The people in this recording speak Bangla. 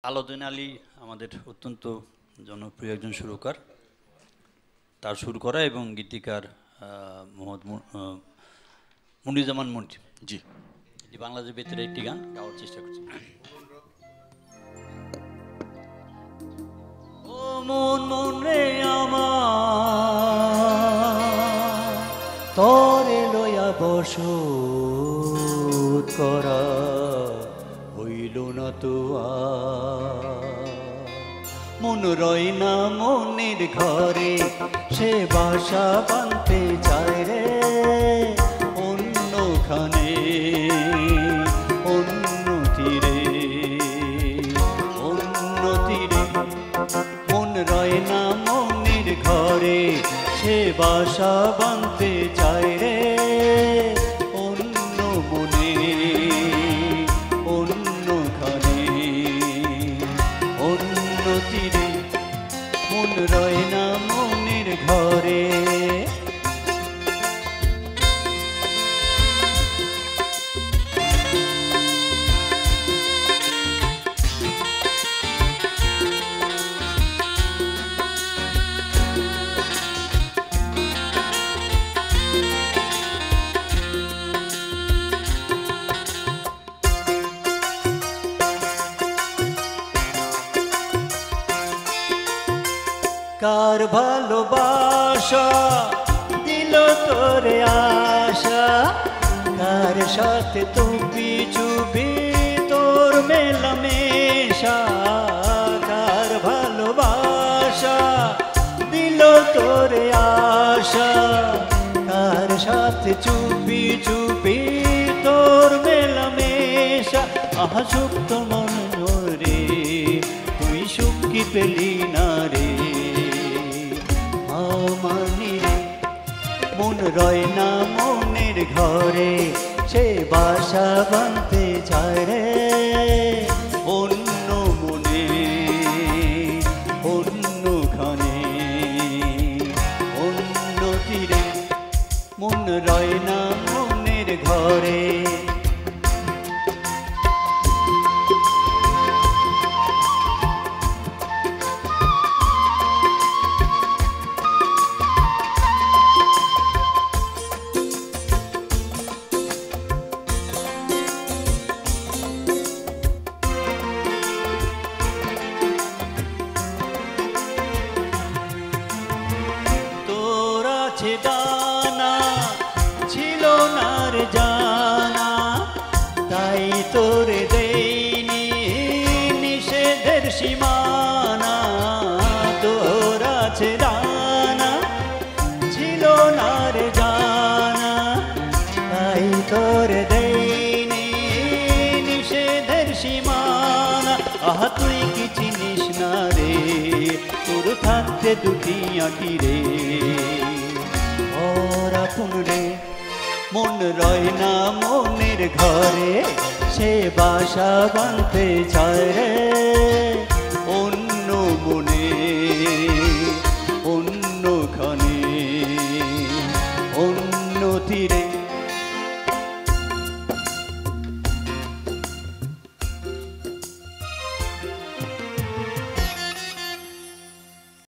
আলাউদ্দিন আলী আমাদের অত্যন্ত জনপ্রিয় একজন সুরকার। তার সুর করা এবং গীতিকার মুনিরুজ্জামান মন্টি। জি, এটি বাংলাদেশের ভিতরে একটি গান গাওয়ার চেষ্টা করছি। ও মন মন রে আমার, তরে লয়া বসত করা হইল না তো মন রয় না মনের ঘরে, সে বাসা বাঁধতে চায় রে অন্যখানে, অন্য তীরে, অন্য তীরে। মন রয় না মনের ঘরে, সে বাসা বাঁধতে চায় রে অন্য মনে, অন্যখানে, অন্য তীরে। মন রয় না মনের ঘরে। কার ভালোবাসা দিল তোরে আশা, কার সাথে তুমি চুপি তোর মেলামেশা। কার ভালোবাসা দিল তোরে আশা, কার সাথে চুপি চুপি তোর মেলামেশা। আহা সুপ্ত মন রে, তুই সুখ কি পেলি না রে আমানি রে। মন রয় না মনের ঘরে, সে বাসা বাঁধতে চায় রে অন্য মনে, অন্যখানে, অন্য তীরে। মন রয় না মনের ঘরে। ডানা ছিল না রে জানা, তাই তোরে দেইনি নিষেধের সীমানা। তোর আছে ডানা ছিল না রে জানা, তাই তোরে দেইনি নিষেধের সীমানা। আহা তুই কি চিনিস না রে, তোর থাকতে দুটি আঁকি রে রে। মন রয় না মনের ঘরে, সে বাসা বাঁধতে চায় রে অন্য মনে, অন্যখানে, অন্য তীরে।